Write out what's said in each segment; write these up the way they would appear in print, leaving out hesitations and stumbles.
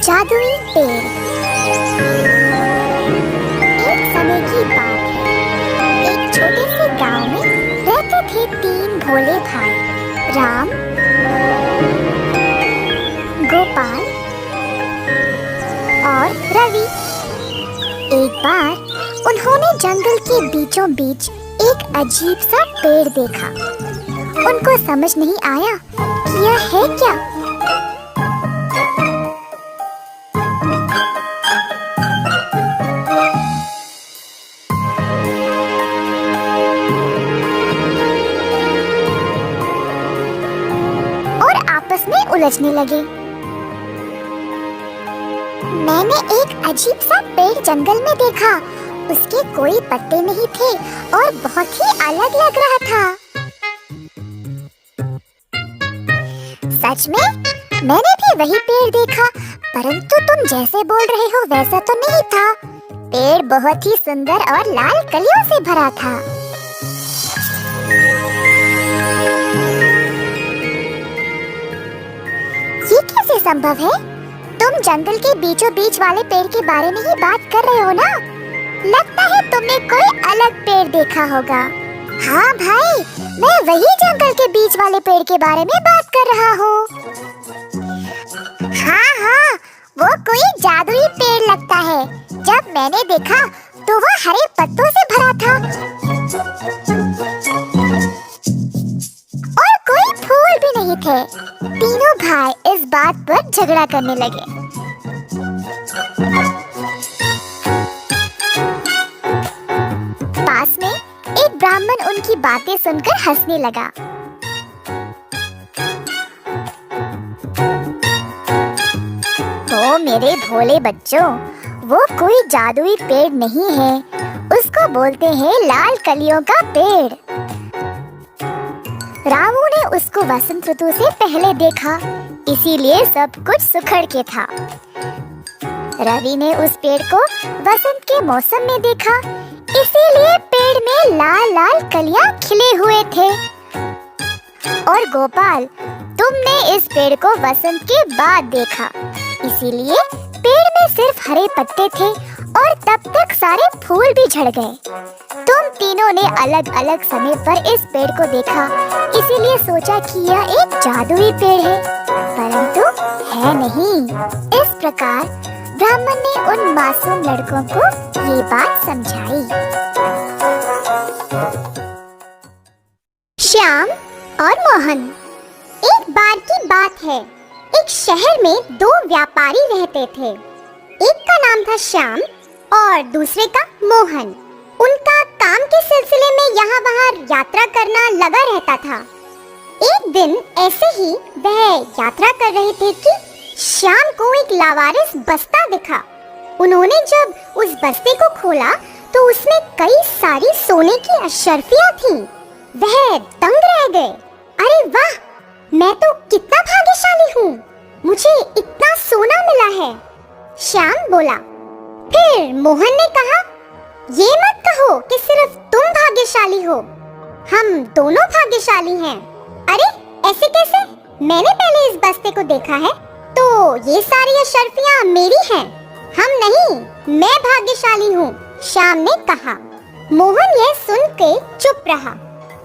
जादुई पेड़। एक समय की बात है, एक छोटे से गांव में रहते थे तीन भोले भाई, राम, गोपाल और रवि। एक बार उन्होंने जंगल के बीचों बीच एक अजीब सा पेड़ देखा। उनको समझ नहीं आया कि यह है क्या। और आपस में उलझने लगे। मैंने एक अजीब सा पेड़ जंगल में देखा। उसके कोई पत्ते नहीं थे और बहुत ही अलग लग रहा था। सच में मैंने भी वही पेड़ देखा, परंतु तुम जैसे बोल रहे हो वैसा तो नहीं था। पेड़ बहुत ही सुंदर और लाल कलियों से भरा था। ये कैसे संभव है? तुम जंगल के बीचों बीच वाले पेड़ के बारे में ही बात कर रहे हो ना? लगता है तुमने कोई अलग पेड़ देखा होगा। हाँ भाई, मैं वही जंगल के बीच वाले पेड़ के बारे में बात कर रहा हूँ। हाँ, वो कोई जादुई पेड़ लगता है। जब मैंने देखा तो वह हरे पत्तों से भरा था और कोई फूल भी नहीं थे। तीनों भाई इस बात पर झगड़ा करने लगे। पास में एक ब्राह्मण उनकी बातें सुनकर हंसने लगा। तो मेरे भोले बच्चों, वो कोई जादुई पेड़ नहीं है, उसको बोलते हैं लाल कलियों का पेड़। रामू ने उसको वसंत ऋतु से पहले देखा, इसीलिए सब कुछ सुखड़ के था। रवि ने उस पेड़ को वसंत के मौसम में देखा, इसीलिए पेड़ में लाल लाल कलियां खिले हुए थे। और गोपाल, तुमने इस पेड़ को वसंत के बाद देखा, इसीलिए पेड़ में सिर्फ हरे पत्ते थे और तब तक सारे फूल भी झड़ गए। तुम तीनों ने अलग अलग समय पर इस पेड़ को देखा, इसीलिए सोचा कि यह एक जादुई पेड़ है, परंतु है नहीं। इस प्रकार ब्राह्मण ने उन मासूम लड़कों को ये बात समझाई। श्याम और मोहन। एक बार की बात है, एक शहर में दो व्यापारी रहते थे। एक का नाम था श्याम और दूसरे का मोहन। उनका काम के सिलसिले में यहाँ वहाँ यात्रा करना लगा रहता था। एक दिन ऐसे ही वह यात्रा कर रहे थे कि श्याम को एक लावारिस बस्ता दिखा। उन्होंने जब उस बस्ते को खोला तो उसमें कई सारी सोने की अशर्फियां थीं। वह दंग रह गए। अरे वाह, मैं तो कितना भाग्यशाली हूँ, मुझे इतना सोना मिला है। श्याम बोला। फिर मोहन ने कहा, ये मत कहो कि सिर्फ तुम भाग्यशाली हो, हम दोनों भाग्यशाली हैं। अरे ऐसे कैसे? मैंने पहले इस बस्ते को देखा है, तो ये सारी अशर्फियां मेरी हैं। हम नहीं, मैं भाग्यशाली हूँ, श्याम ने कहा। मोहन यह सुन के चुप रहा।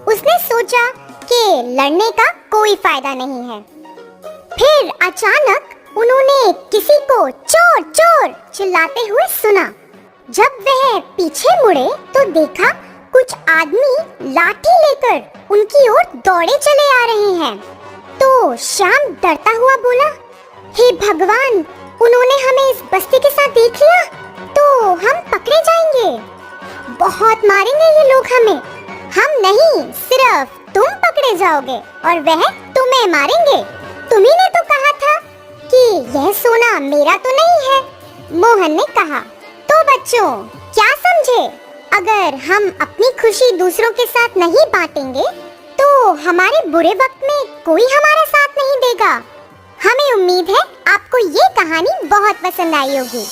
उसने सोचा कि लड़ने का कोई फायदा नहीं है। फिर अचानक उन्होंने किसी को चोर चोर चिल्लाते हुए सुना। जब वह पीछे मुड़े तो देखा कुछ आदमी लाठी लेकर उनकी ओर दौड़े चले आ रहे हैं। तो श्याम डरता हुआ बोला, हे भगवान, उन्होंने हमें इस बस्ते के साथ देख लिया तो हम पकड़े जाएंगे। बहुत मारेंगे ये लोग हमें। हम नहीं, सिर्फ तुम पकड़े जाओगे और वह तुम्हें मारेंगे। तुम्ही ने तो कहा था कि यह सोना मेरा तो नहीं है, मोहन ने कहा। तो बच्चों, क्या समझे? अगर हम अपनी खुशी दूसरों के साथ नहीं बांटेंगे तो हमारे बुरे वक्त में कोई हमारा साथ नहीं देगा। हमें उम्मीद है आपको ये कहानी बहुत पसंद आई होगी।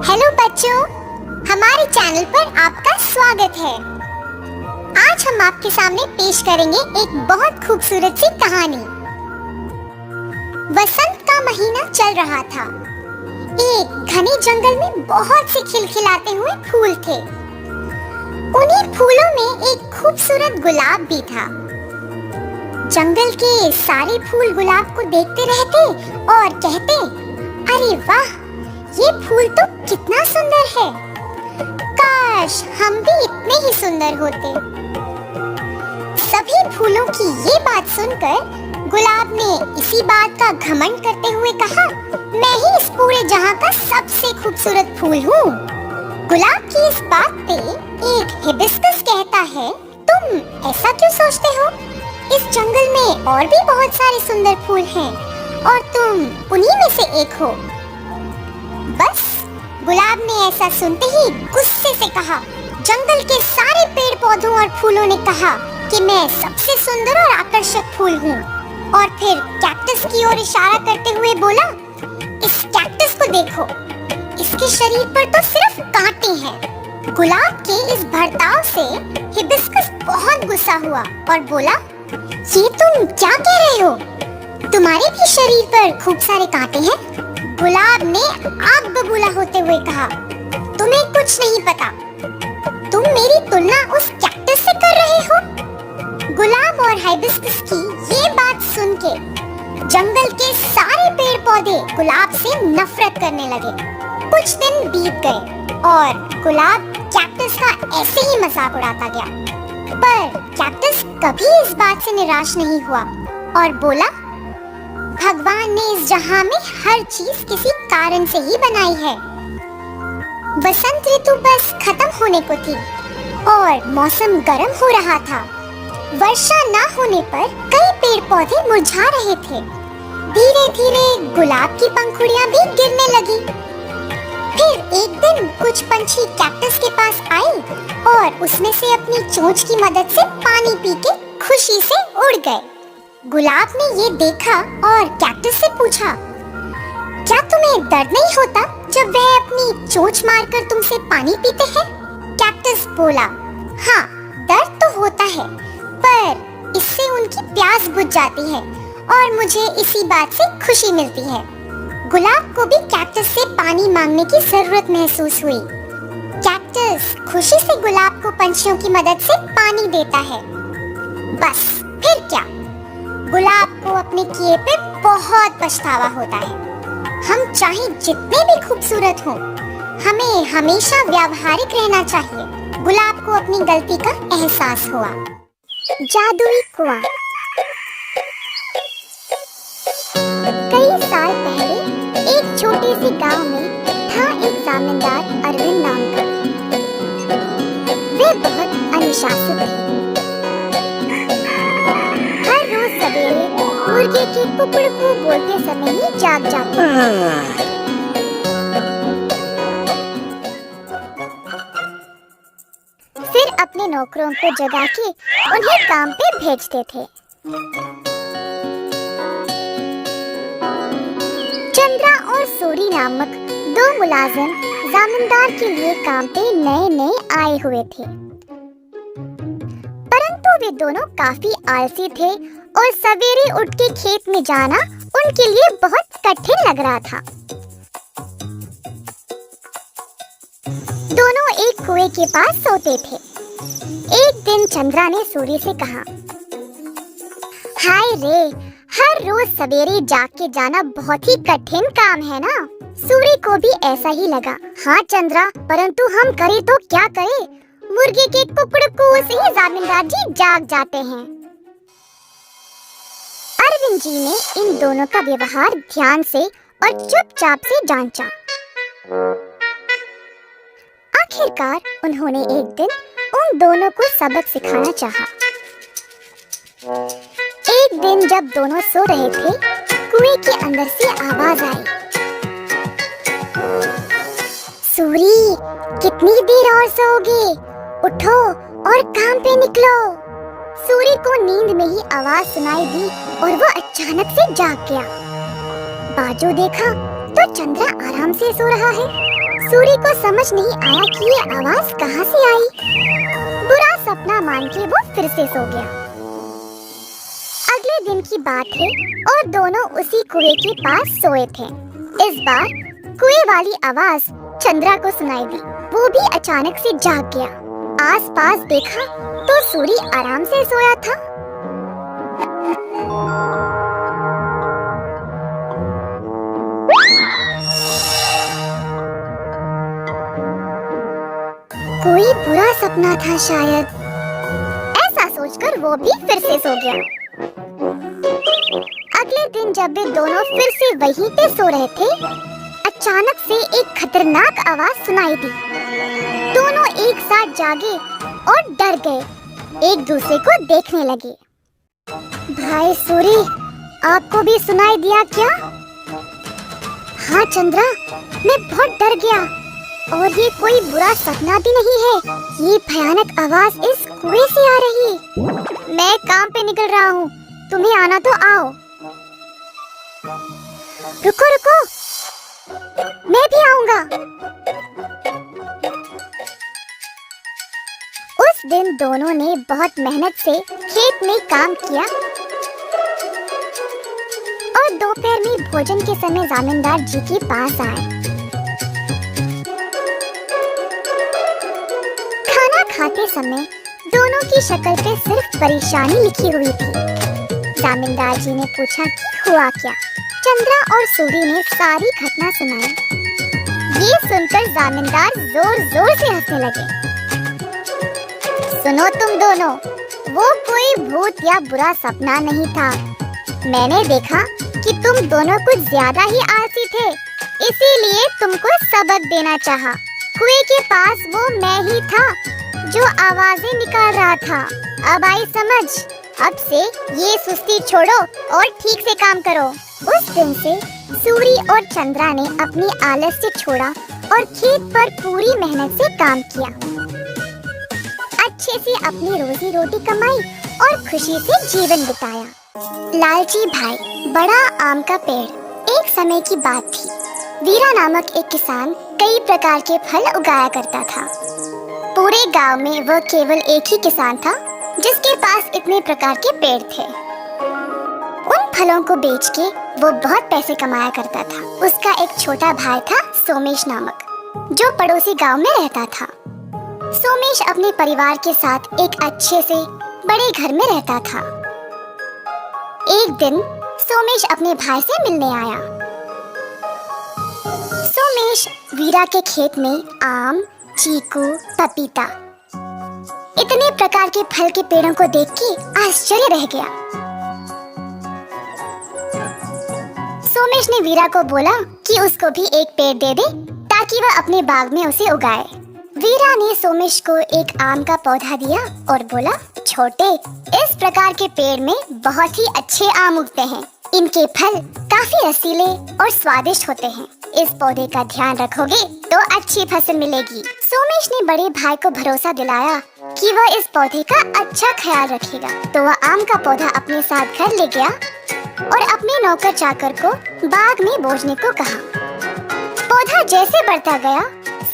हेलो बच्चों, हमारे चैनल पर आपका स्वागत है। आज हम आपके सामने पेश करेंगे एक बहुत खूबसूरत सी कहानी। वसंत का महीना चल रहा था। एक घने जंगल में बहुत से खिलखिलाते हुए फूल थे। उन्हीं फूलों में एक खूबसूरत गुलाब भी था। जंगल के सारे फूल गुलाब को देखते रहते और कहते, अरे वाह, ये फूल तो कितना सुंदर है। काश हम भी इतने ही सुंदर होते। सभी फूलों की ये बात सुनकर गुलाब ने इसी बात का घमंड करते हुए कहा, मैं ही इस पूरे जहां का सबसे खूबसूरत फूल हूँ। गुलाब की इस बात पे एक हिबिस्कस कहता है, तुम ऐसा क्यों सोचते हो? इस जंगल में और भी बहुत सारे सुंदर फूल हैं और तुम उन्हीं में से एक हो। बस गुलाब ने ऐसा सुनते ही गुस्से से कहा। जंगल के सारे पेड़ पौधों और फूलों ने कहा कि मैं सबसे सुंदर और आकर्षक फूल हूँ, और फिर कैक्टस की ओर इशारा करते हुए बोला, इस कैक्टस को देखो, इसके शरीर पर तो सिर्फ कांटे हैं। गुलाब के इस बर्ताव से हिबिस्कस बहुत गुस्सा हुआ और बोला, ये तुम क्या कह रहे हो? तुम्हारे भी शरीर पर खूब सारे कांटे हैं? गुलाब ने आग बबूला होते हुए कहा, तुम्हें कुछ नहीं पता। तुम मेरी तुलना उस कैक्टस से कर रहे हो? गुलाब और हिबिस्कस की ये बात सुन के जंगल के सारे पेड़ पौधे गुलाब से नफरत करने लगे। कुछ दिन बीत गए और गुलाब कैक्टस का ऐसे ही मजाक उड़ाता गया। पर कैक्टस कभी इस बात से निराश नहीं हुआ और बोला, भगवान ने इस जहां में हर चीज किसी कारण से ही बनाई है। बसंत ऋतु बस खत्म होने को थी और मौसम गर्म हो रहा था। वर्षा न होने पर कई पेड़ पौधे मुरझा रहे थे। धीरे धीरे गुलाब की पंखुड़ियां भी गिरने लगी। फिर एक दिन कुछ पंछी कैक्टस के पास आए और उसमें से अपनी चोंच की मदद से पानी पी के खुशी से उड़ गए। गुलाब ने ये देखा और कैक्टस से पूछा, क्या तुम्हें दर्द नहीं होता जब वह अपनी चोंच मारकर तुमसे पानी पीते हैं? कैक्टस बोला, हाँ, दर्द तो होता है, पर इससे उनकी प्यास बुझ जाती है और मुझे इसी बात से खुशी मिलती है। गुलाब को भी कैक्टस से पानी मांगने की जरूरत महसूस हुई। कैक्टस खुशी से गुलाब को पंछियों की मदद से पानी देता है। बस फिर क्या, गुलाब को अपने किए पे बहुत पछतावा होता है। हम चाहे जितने भी खूबसूरत हों, हमें हमेशा व्यावहारिक रहना चाहिए। गुलाब को अपनी गलती का एहसास हुआ। जादुई कुआं। कई साल पहले एक छोटे से गांव में था एक जमींदार अरविंद नाम का। वे बहुत अनुशासित थे। हर रोज सवेरे मुर्गे के कुकड़कू बोलते समय ही जाग जाते। फिर अपने नौकरों को जगा के उन्हें काम पे भेजते थे। चंद्रा और सूरी नामक दो मुलाजिम जमींदार के लिए काम पे नए नए आए हुए थे, परंतु वे दोनों काफी आलसी थे और सवेरे उठ के खेत में जाना उनके लिए बहुत कठिन लग रहा था। दोनों एक कुएं के पास सोते थे। एक दिन चंद्रा ने सूर्य से कहा, हाय रे, हर रोज सवेरे जाग के जाना बहुत ही कठिन काम है ना। सूर्य को भी ऐसा ही लगा। हाँ चंद्रा, परंतु हम करें तो क्या करें? मुर्गे के कुकड़कू से ही जमींदार जी जाग जाते हैं। अरविंद जी ने इन दोनों का व्यवहार ध्यान से और चुपचाप से जांचा। आखिरकार उन्होंने एक दिन उन दोनों को सबक सिखाना चाहा। एक दिन जब दोनों सो रहे थे, कुएं के अंदर से आवाज आई, सूरी, कितनी देर और सोओगे? उठो और काम पे निकलो। सूरी को नींद में ही आवाज सुनाई दी और वो अचानक से जाग गया। बाजू देखा तो चंद्रा आराम से सो रहा है। सूरी को समझ नहीं आया कि ये आवाज कहाँ से आई। बुरा सपना मान के वो फिर से सो गया। अगले दिन की बात है और दोनों उसी कुएं के पास सोए थे। इस बार कुएं वाली आवाज चंद्रा को सुनाई दी। वो भी अचानक से जाग गया। आसपास देखा तो सूरी आराम से सोया था। कोई बुरा सपना था शायद, ऐसा सोचकर वो भी फिर से सो गया। अगले दिन जब वे दोनों फिर से वहीं पे सो रहे थे, अचानक से एक खतरनाक आवाज सुनाई दी। दोनों एक साथ जागे और डर गए, एक दूसरे को देखने लगे। भाई सूरी, आपको भी सुनाई दिया क्या? हाँ चंद्रा, मैं बहुत डर गया। और ये कोई बुरा सपना भी नहीं है, ये भयानक आवाज इस कुएं से आ रही है। मैं काम पे निकल रहा हूँ, तुम्हें आना तो आओ। रुको रुको, मैं भी आऊंगा। उस दिन दोनों ने बहुत मेहनत से खेत में काम किया और दोपहर में भोजन के समय जमींदार जी के पास आए। खाना खाते समय दोनों की शक्ल पे सिर्फ परेशानी लिखी हुई थी। जमींदार जी ने पूछा कि हुआ क्या। चंद्रा और सूरी ने सारी घटना सुनाई। ये सुनकर जमींदार जोर जोर से हंसने लगे। सुनो तुम दोनों, वो कोई भूत या बुरा सपना नहीं था। मैंने देखा कि तुम दोनों कुछ ज्यादा ही आलसी थे, इसीलिए तुमको सबक देना चाहा। कुएं के पास वो मैं ही था जो आवाजें निकाल रहा था। अब आई समझ। अब से ये सुस्ती छोड़ो और ठीक से काम करो। उस दिन से सूरी और चंद्रा ने अपनी आलस्य छोड़ा और खेत पर पूरी मेहनत से काम किया। अच्छे से अपनी रोजी रोटी कमाई और खुशी से जीवन बिताया। लालची भाई, बड़ा आम का पेड़। एक समय की बात थी। वीरा नामक एक किसान कई प्रकार के फल उगाया करता था। पूरे गांव में वह केवल एक ही किसान था जिसके पास इतने प्रकार के पेड़ थे। उन फलों को बेच के वो बहुत पैसे कमाया करता था। उसका एक छोटा भाई था सोमेश नामक, जो पड़ोसी गांव में रहता था। सोमेश अपने परिवार के साथ एक अच्छे से बड़े घर में रहता था। एक दिन सोमेश अपने भाई से मिलने आया। सोमेश वीरा के खेत में आम, चीकू, पपीता, इतने प्रकार के फल के पेड़ों को देख के आश्चर्य रह गया। सोमेश ने वीरा को बोला कि उसको भी एक पेड़ दे दे ताकि वह अपने बाग में उसे उगाए। वीरा ने सोमेश को एक आम का पौधा दिया और बोला, छोटे, इस प्रकार के पेड़ में बहुत ही अच्छे आम उगते हैं। इनके फल काफी रसीले और स्वादिष्ट होते हैं। इस पौधे का ध्यान रखोगे तो अच्छी फसल मिलेगी। सोमेश ने बड़े भाई को भरोसा दिलाया कि वह इस पौधे का अच्छा ख्याल रखेगा। तो वह आम का पौधा अपने साथ घर ले गया और अपने नौकर चाकर को बाग में बोझने को कहा। पौधा जैसे बढ़ता गया,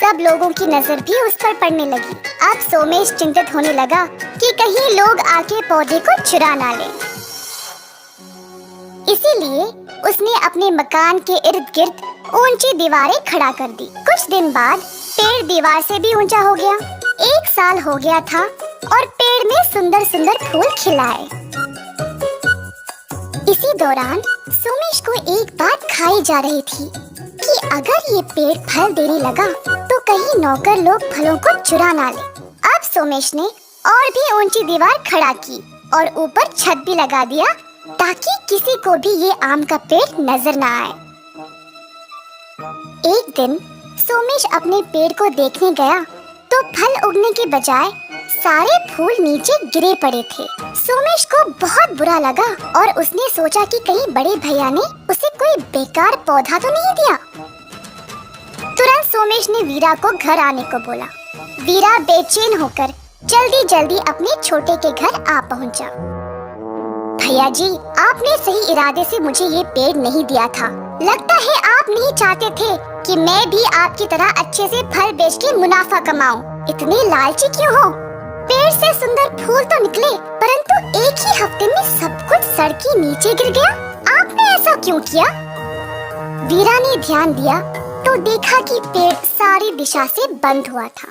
सब लोगों की नजर भी उस पर पड़ने लगी। अब सोमेश चिंतित होने लगा कि कहीं लोग आके पौधे को चुरा ना ले। इसीलिए उसने अपने मकान के इर्द गिर्द ऊंची दीवारें खड़ा कर दी। कुछ दिन बाद पेड़ दीवार से भी ऊंचा हो गया। 1 साल हो गया था और पेड़ में सुंदर सुंदर फूल खिलाए। इसी दौरान सोमेश को एक बात खाई जा रही थी कि अगर ये पेड़ फल देने लगा तो कहीं नौकर लोग फलों को चुरा ना ले। अब सोमेश ने और भी ऊंची दीवार खड़ा की और ऊपर छत भी लगा दिया ताकि किसी को भी ये आम का पेड़ नजर ना आए। एक दिन सोमेश अपने पेड़ को देखने गया तो फल उगने के बजाय सारे फूल नीचे गिरे पड़े थे। सोमेश को बहुत बुरा लगा और उसने सोचा कि कहीं बड़े भैया ने उसे कोई बेकार पौधा तो नहीं दिया। तुरंत सोमेश ने वीरा को घर आने को बोला। वीरा बेचैन होकर जल्दी जल्दी अपने छोटे के घर आ पहुंचा। भैया जी, आपने सही इरादे से मुझे ये पेड़ नहीं दिया था। लगता है आप नहीं चाहते थे कि मैं भी आपकी तरह अच्छे से फल बेच के मुनाफा कमाऊं। इतने लालची क्यों हो? पेड़ से सुंदर फूल तो निकले, परंतु एक ही हफ्ते में सब कुछ सड़ के नीचे गिर गया। आपने ऐसा क्यों किया? वीरा ने ध्यान दिया तो देखा कि पेड़ सारी दिशा से बंद हुआ था।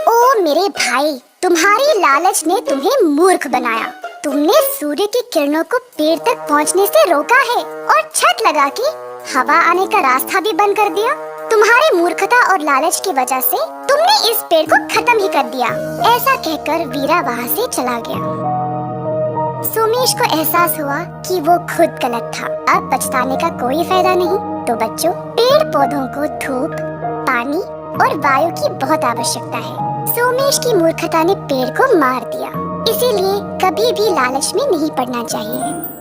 ओ मेरे भाई, तुम्हारी लालच ने तुम्हें मूर्ख बनाया। तुमने सूर्य की किरणों को पेड़ तक पहुंचने से रोका है और छत लगा के हवा आने का रास्ता भी बंद कर दिया। तुम्हारी मूर्खता और लालच की वजह से तुमने इस पेड़ को खत्म ही कर दिया। ऐसा कहकर वीरा वहाँ से चला गया। सोमेश को एहसास हुआ कि वो खुद गलत था। अब पछताने का कोई फायदा नहीं। तो बच्चों, पेड़ पौधों को धूप, पानी और वायु की बहुत आवश्यकता है। सोमेश की मूर्खता ने पेड़ को मार दिया। इसीलिए कभी भी लालच में नहीं पड़ना चाहिए।